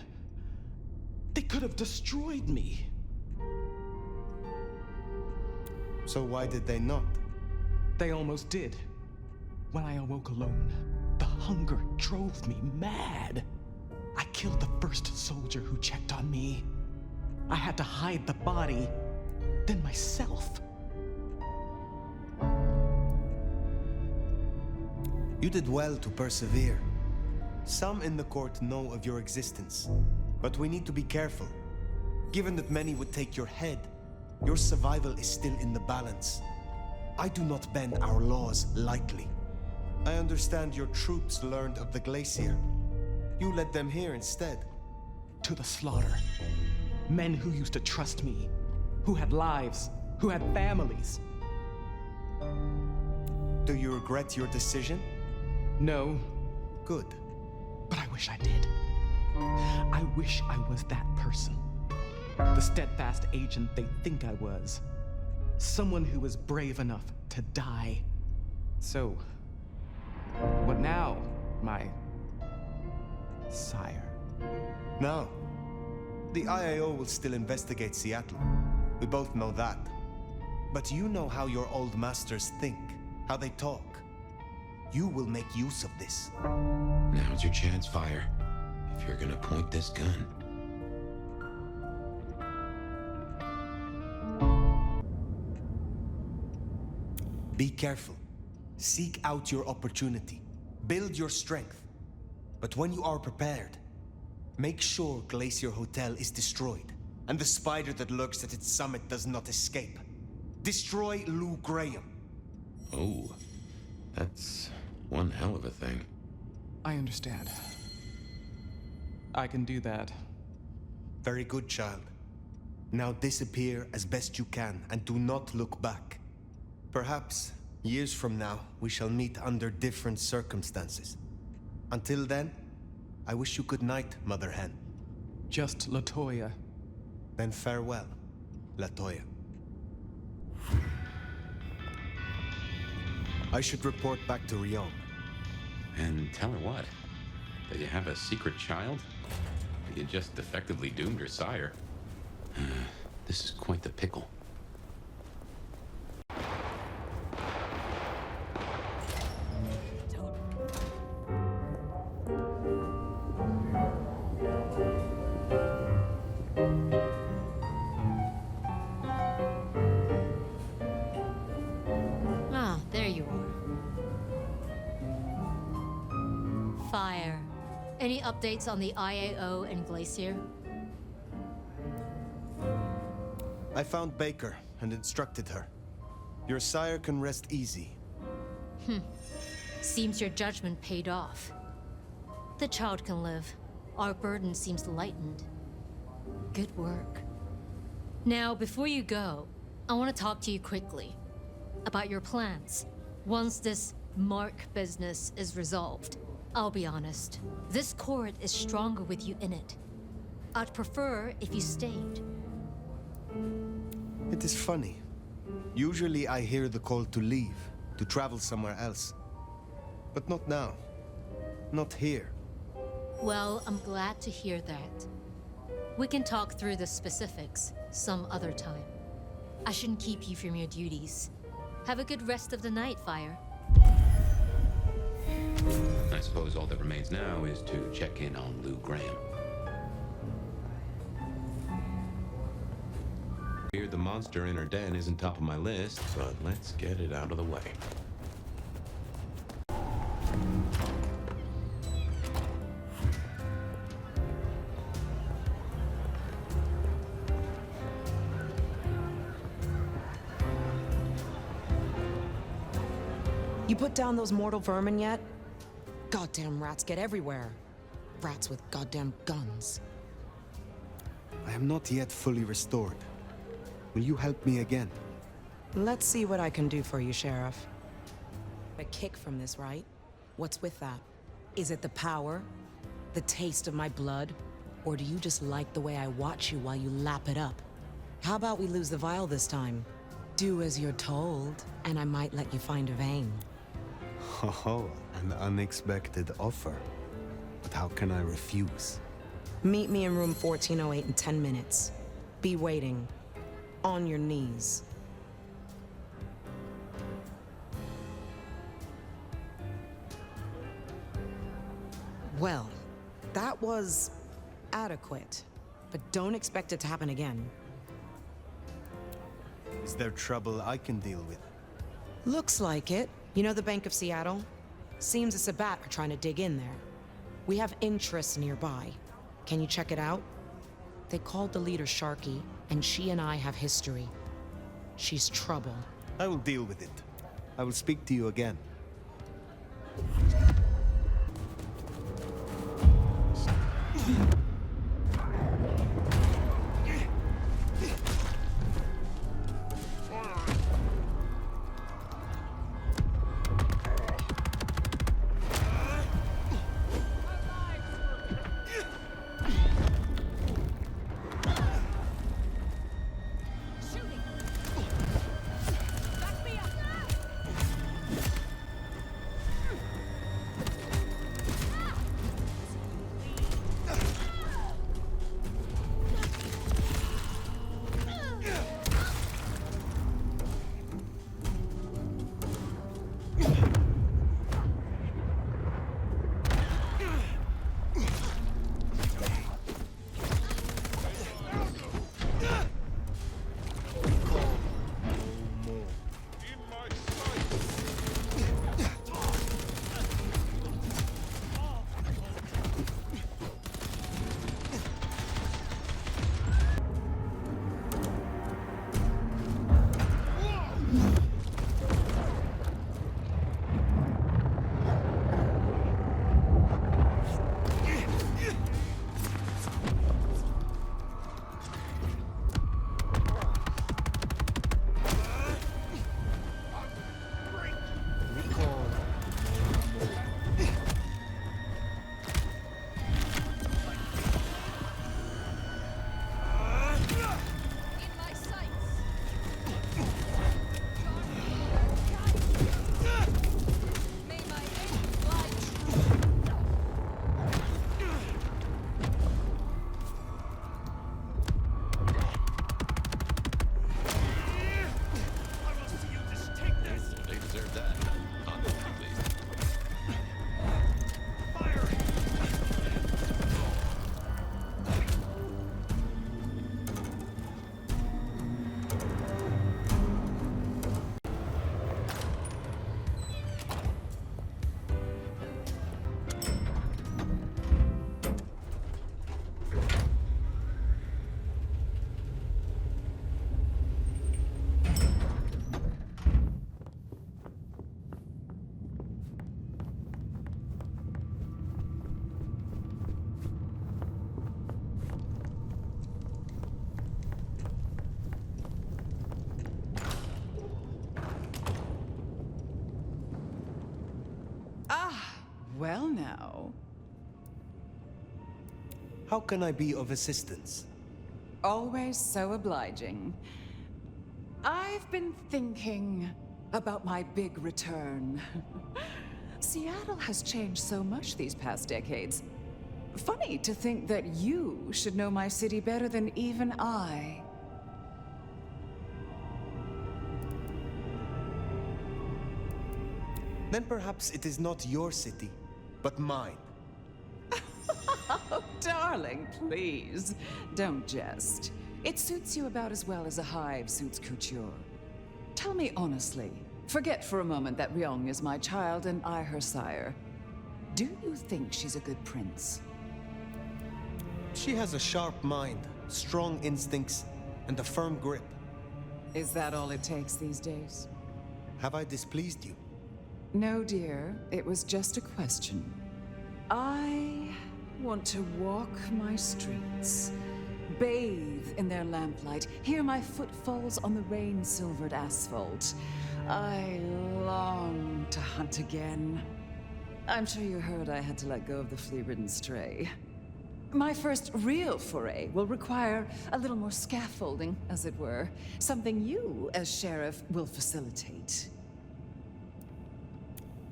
They could have destroyed me. So why did they not? They almost did. When I awoke alone, the hunger drove me mad. I killed the first soldier who checked on me. I had to hide the body, then myself. You did well to persevere. Some in the court know of your existence, but we need to be careful. Given that many would take your head, your survival is still in the balance. I do not bend our laws lightly. I understand your troops learned of the glacier. You led them here instead. To the slaughter. Men who used to trust me, who had lives, who had families. Do you regret your decision? No. Good. But I wish I did. I wish I was that person. The steadfast agent they think I was. Someone who was brave enough to die. So, what now, my sire? Now, the IAO will still investigate Seattle. We both know that. But you know how your old masters think, how they talk. You will make use of this. Now's your chance, Phyre. If you're gonna point this gun. Be careful. Seek out your opportunity. Build your strength. But when you are prepared, make sure Glacier Hotel is destroyed, and the spider that lurks at its summit does not escape. Destroy Lou Graham. Oh, that's one hell of a thing. I understand. I can do that. Very good, child. Now disappear as best you can, and do not look back. Perhaps, years from now, we shall meet under different circumstances. Until then, I wish you good night, Mother Hen. Just Latoya. Then farewell, Latoya. I should report back to Rion. And tell her what? That you have a secret child? Or you just effectively doomed her sire? This is quite the pickle. Ah, there you are. Phyre. Any updates on the IAO and Glacier? I found Baker and instructed her. Your sire can rest easy. Seems your judgment paid off. The child can live. Our burden seems lightened. Good work. Now, before you go, I want to talk to you quickly about your plans. Once this Mark business is resolved, I'll be honest, this court is stronger with you in it. I'd prefer if you stayed. It is funny. Usually I hear the call to leave, to travel somewhere else. But not now. Not here. Well, I'm glad to hear that. We can talk through the specifics some other time. I shouldn't keep you from your duties. Have a good rest of the night, Phyre. I suppose all that remains now is to check in on Lou Graham. Fear the monster in her den isn't top of my list, but let's get it out of the way. You put down those mortal vermin yet? Goddamn rats get everywhere. Rats with goddamn guns. I am not yet fully restored. Will you help me again? Let's see what I can do for you, Sheriff. A kick from this, right? What's with that? Is it the power? The taste of my blood? Or do you just like the way I watch you while you lap it up? How about we lose the vial this time? Do as you're told, and I might let you find a vein. Oh, an unexpected offer. But how can I refuse? Meet me in room 1408 in 10 minutes. Be waiting. On your knees. Well, that was adequate, but don't expect it to happen again. Is there trouble I can deal with? Looks like it. You know the Bank of Seattle? Seems the Sabbat are trying to dig in there. We have interests nearby. Can you check it out? They called the leader Sharky, and she and I have history. She's trouble. I will deal with it. I will speak to you again. Well now. How can I be of assistance? Always so obliging. I've been thinking about my big return. Seattle has changed so much these past decades. Funny to think that you should know my city better than even I. Then perhaps it is not your city, but mine. Oh, darling, please. Don't jest. It suits you about as well as a hive suits couture. Tell me honestly, forget for a moment that Ryong is my child and I her sire. Do you think she's a good prince? She has a sharp mind, strong instincts, and a firm grip. Is that all it takes these days? Have I displeased you? No, dear. It was just a question. I want to walk my streets, bathe in their lamplight, hear my footfalls on the rain-silvered asphalt. I long to hunt again. I'm sure you heard I had to let go of the flea-ridden stray. My first real foray will require a little more scaffolding, as it were. Something you, as sheriff, will facilitate.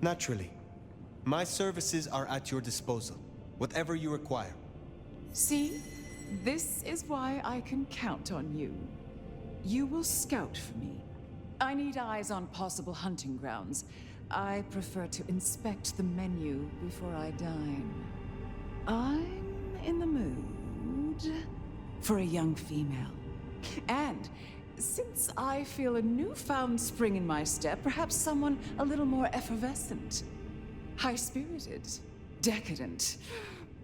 Naturally. My services are at your disposal. Whatever you require. See? This is why I can count on you. You will scout for me. I need eyes on possible hunting grounds. I prefer to inspect the menu before I dine. I'm in the mood for a young female. And since I feel a newfound spring in my step, perhaps someone a little more effervescent. High-spirited. Decadent.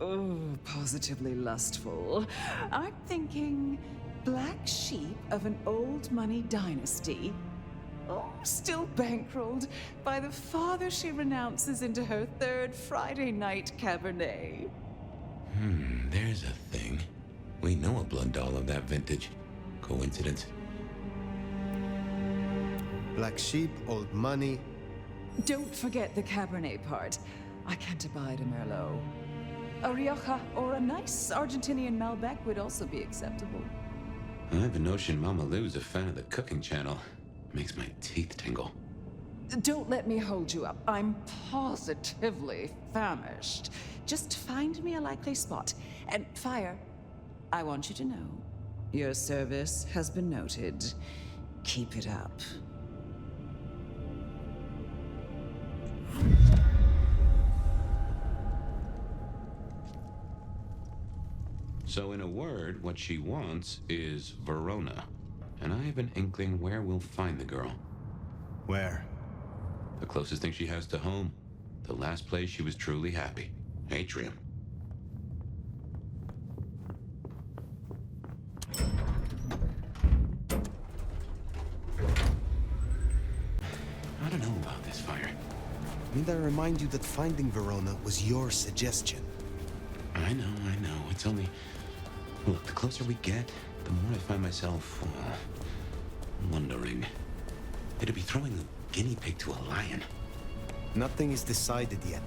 Oh, positively lustful. I'm thinking black sheep of an old money dynasty. Oh, still bankrolled by the father she renounces into her third Friday night Cabernet. There's a thing. We know a blood doll of that vintage. Coincidence? Black sheep, old money. Don't forget the Cabernet part. I can't abide a Merlot. A Rioja or a nice Argentinian Malbec would also be acceptable. I have a notion Mama Lou's a fan of the cooking channel. Makes my teeth tingle. Don't let me hold you up. I'm positively famished. Just find me a likely spot. And Phyre, I want you to know, your service has been noted. Keep it up. So in a word, what she wants is Verona. And I have an inkling where we'll find the girl. Where? The closest thing she has to home. The last place she was truly happy. Atrium. I don't know about this, Phyre. Need I remind you that finding Verona was your suggestion? I know. It's only... Look, the closer we get, the more I find myself... wondering. It'd be throwing a guinea pig to a lion. Nothing is decided yet.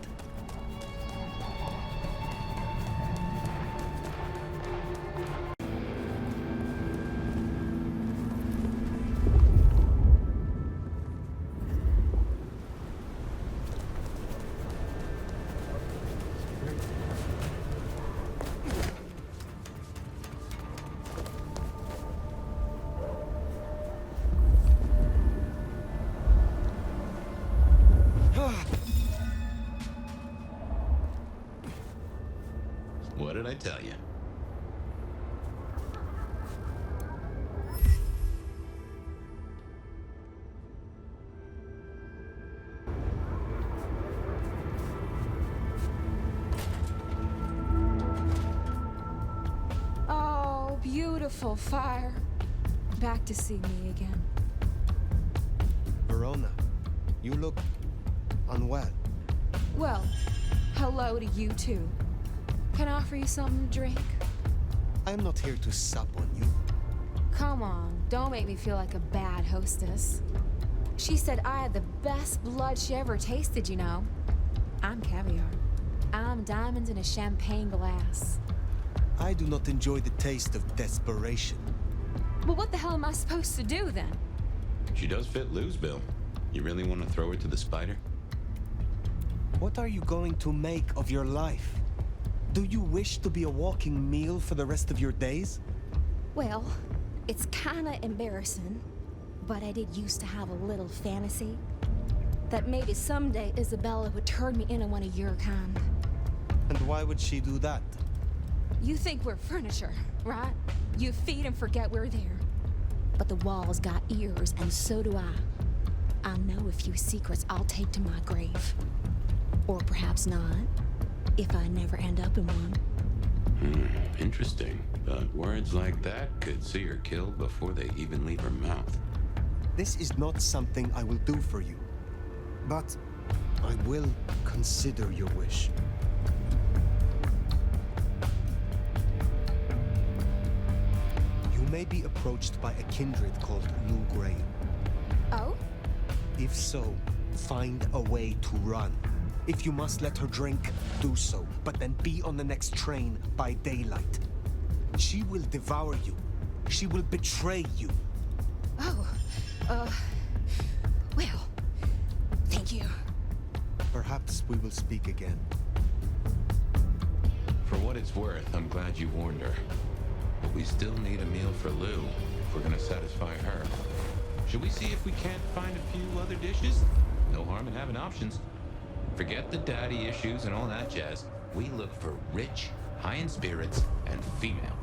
What did I tell you? Oh, beautiful Phyre. Back to see me again. Verona, you look unwell. Well, hello to you too. Can I offer you something to drink? I am not here to sup on you. Come on, don't make me feel like a bad hostess. She said I had the best blood she ever tasted, you know. I'm caviar. I'm diamonds in a champagne glass. I do not enjoy the taste of desperation. Well, what the hell am I supposed to do then? She does fit Lou's bill. You really want to throw her to the spider? What are you going to make of your life? Do you wish to be a walking meal for the rest of your days? Well, it's kinda embarrassing, but I did used to have a little fantasy that maybe someday Isabella would turn me into one of your kind. And why would she do that? You think we're furniture, right? You feed and forget we're there. But the walls got ears, and so do I. I know a few secrets I'll take to my grave. Or perhaps not, if I never end up in one. Interesting. But words like that could see her killed before they even leave her mouth. This is not something I will do for you. But I will consider your wish. You may be approached by a kindred called Lou Graham. Oh? If so, find a way to run. If you must let her drink, do so, but then be on the next train by daylight. She will devour you. She will betray you. Oh, well, thank you. Perhaps we will speak again. For what it's worth, I'm glad you warned her. But we still need a meal for Lou if we're gonna satisfy her. Should we see if we can't find a few other dishes? No harm in having options. Forget the daddy issues and all that jazz. We look for rich, high in spirits, and female.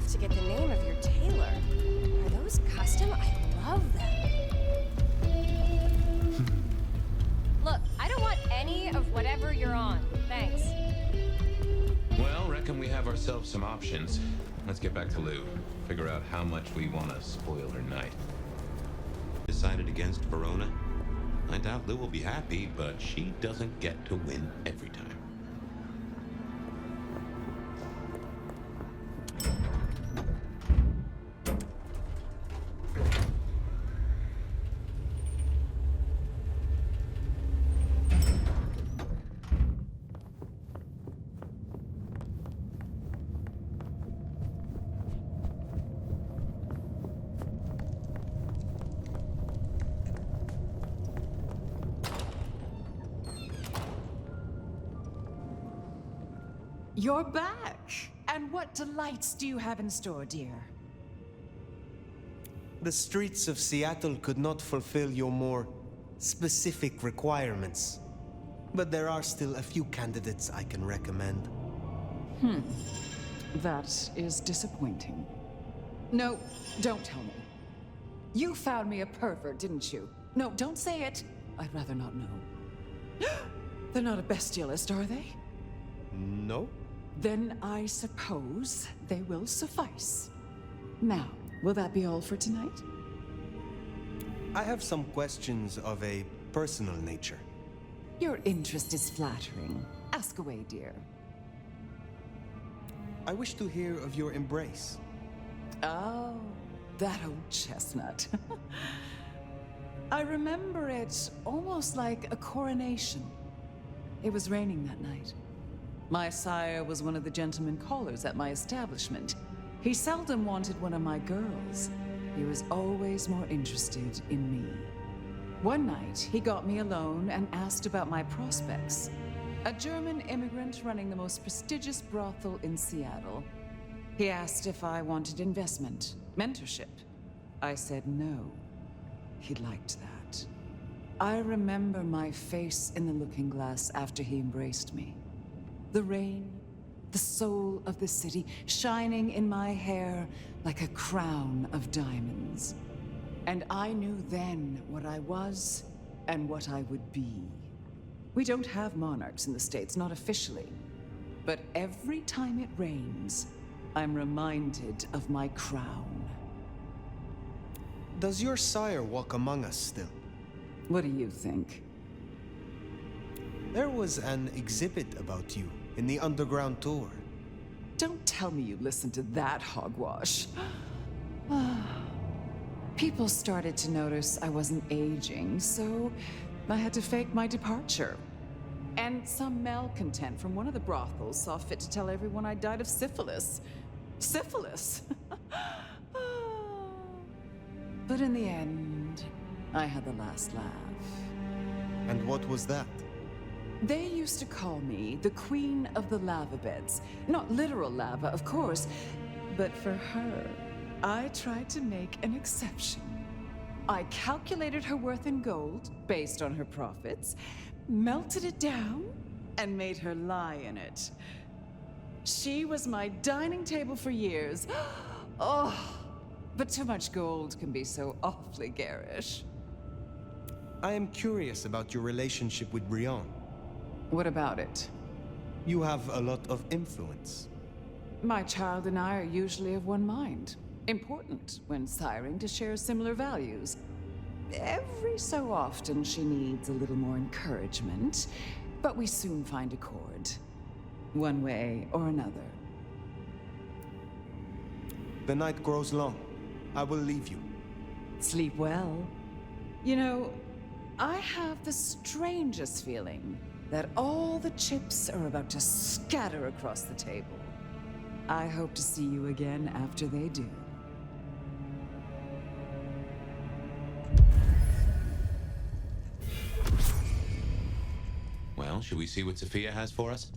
To get the name of your tailor. Are those custom? I love them. Look, I don't want any of whatever you're on. Thanks. Well, reckon we have ourselves some options. Let's get back to Lou. Figure out how much we want to spoil her night. Decided against Verona? I doubt Lou will be happy, but she doesn't get to win every time. You're back! And what delights do you have in store, dear? The streets of Seattle could not fulfill your more specific requirements. But there are still a few candidates I can recommend. That is disappointing. No, don't tell me. You found me a pervert, didn't you? No, don't say it. I'd rather not know. They're not a bestialist, are they? No. Then I suppose they will suffice. Now, will that be all for tonight? I have some questions of a personal nature. Your interest is flattering. Ask away, dear. I wish to hear of your embrace. Oh, that old chestnut. I remember it almost like a coronation. It was raining that night. My sire was one of the gentlemen callers at my establishment. He seldom wanted one of my girls. He was always more interested in me. One night, he got me alone and asked about my prospects. A German immigrant running the most prestigious brothel in Seattle. He asked if I wanted investment, mentorship. I said no. He liked that. I remember my face in the looking glass after he embraced me. The rain, the soul of the city, shining in my hair like a crown of diamonds. And I knew then what I was and what I would be. We don't have monarchs in the States, not officially. But every time it rains, I'm reminded of my crown. Does your sire walk among us still? What do you think? There was an exhibit about you in the underground tour. Don't tell me you listened to that hogwash. People started to notice I wasn't aging, so I had to fake my departure. And some malcontent from one of the brothels saw fit to tell everyone I died of syphilis. Syphilis! But in the end, I had the last laugh. And what was that? They used to call me the Queen of the Lava Beds. Not literal lava, of course, but for her, I tried to make an exception. I calculated her worth in gold based on her profits, melted it down, and made her lie in it. She was my dining table for years. Oh, but too much gold can be so awfully garish. I am curious about your relationship with Brienne. What about it? You have a lot of influence. My child and I are usually of one mind. Important when siring to share similar values. Every so often she needs a little more encouragement, but we soon find accord. One way or another. The night grows long. I will leave you. Sleep well. You know, I have the strangest feeling that all the chips are about to scatter across the table. I hope to see you again after they do. Well, should we see what Sophia has for us?